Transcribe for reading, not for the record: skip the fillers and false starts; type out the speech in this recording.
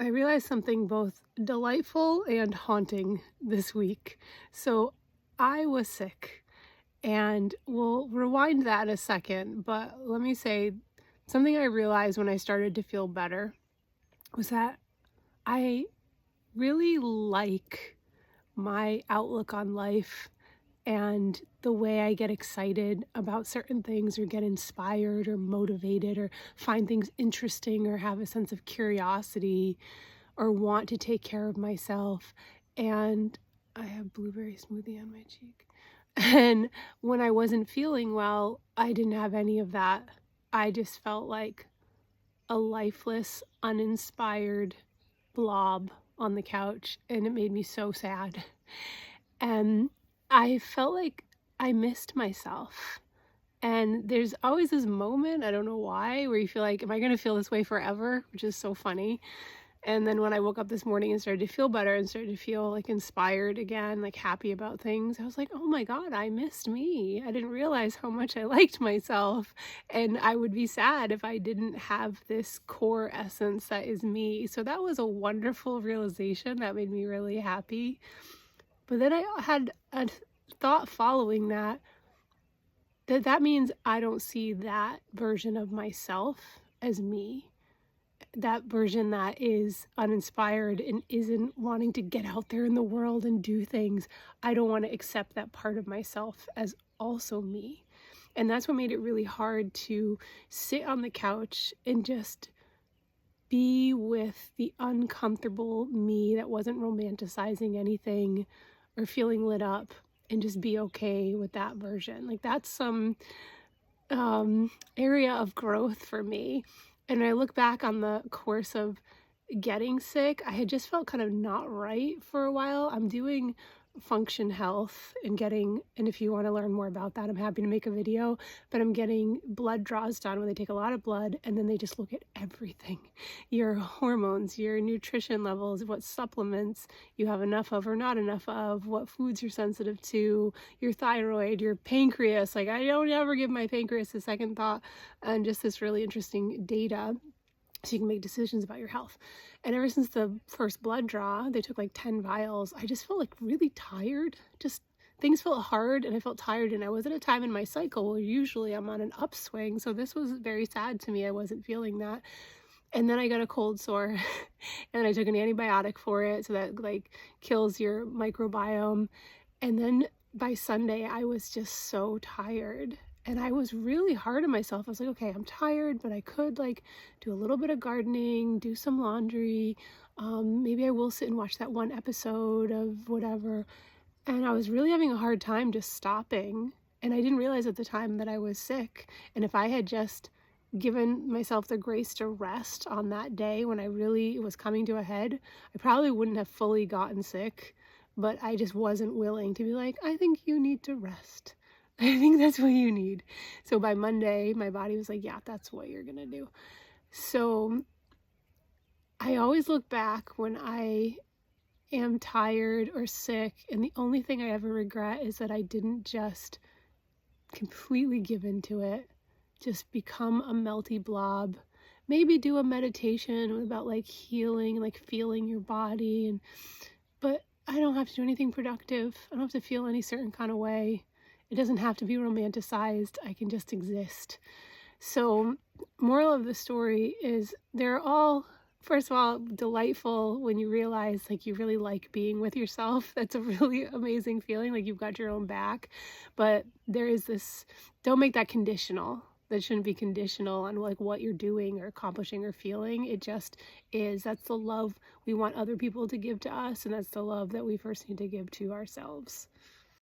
I realized something both delightful and haunting this week. So I was sick, and we'll rewind that in a second. But let me say something I realized when I started to feel better was that I really like my outlook on life and the way I get excited about certain things or get inspired or motivated or find things interesting or have a sense of curiosity or want to take care of myself. And I have blueberry smoothie on my cheek. And when I wasn't feeling well, I didn't have any of that. I just felt like a lifeless, uninspired blob on the couch, and it made me so sad. And I felt like I missed myself. And there's always this moment, I don't know why, where you feel like, am I going to feel this way forever? Which is so funny. And then when I woke up this morning and started to feel better and started to feel like inspired again, like happy about things, I was like, oh my God, I missed me. I didn't realize how much I liked myself. And I would be sad if I didn't have this core essence that is me. So that was a wonderful realization that made me really happy. But then I had a thought following that means I don't see that version of myself as me. That version that is uninspired and isn't wanting to get out there in the world and do things. I don't want to accept that part of myself as also me. And that's what made it really hard to sit on the couch and just be with the uncomfortable me that wasn't romanticizing anything or feeling lit up, and just be okay with that version. Like that's some area of growth for me. And I look back on the course of getting sick, I had just felt kind of not right for a while. I'm doing function health and if you want to learn more about that, I'm happy to make a video, but I'm getting blood draws done where they take a lot of blood and then they just look at everything, your hormones, your nutrition levels, what supplements you have enough of or not enough of, what foods you're sensitive to, your thyroid, your pancreas. Like I don't ever give my pancreas a second thought, and just this really interesting data so you can make decisions about your health. And ever since the first blood draw, they took like 10 vials, I just felt like really tired. Just things felt hard and I felt tired, and I was at a time in my cycle where usually I'm on an upswing. So this was very sad to me. I wasn't feeling that. And then I got a cold sore and I took an antibiotic for it so that like kills your microbiome. And then by Sunday, I was just so tired. And I was really hard on myself. I was like, okay, I'm tired, but I could like do a little bit of gardening, do some laundry. Maybe I will sit and watch that one episode of whatever. And I was really having a hard time just stopping. And I didn't realize at the time that I was sick. And if I had just given myself the grace to rest on that day when I really was coming to a head, I probably wouldn't have fully gotten sick. But I just wasn't willing to be like, I think you need to rest. I think that's what you need. So by Monday, my body was like, yeah, that's what you're going to do. So I always look back when I am tired or sick, and the only thing I ever regret is that I didn't just completely give into it, just become a melty blob. Maybe do a meditation about like healing, like feeling your body, but I don't have to do anything productive. I don't have to feel any certain kind of way. It doesn't have to be romanticized. I can just exist. So, moral of the story is they're all, first of all, delightful when you realize like you really like being with yourself. That's a really amazing feeling, like you've got your own back. But there is this, don't make that conditional. That shouldn't be conditional on like what you're doing or accomplishing or feeling. It just is. That's the love we want other people to give to us, and that's the love that we first need to give to ourselves.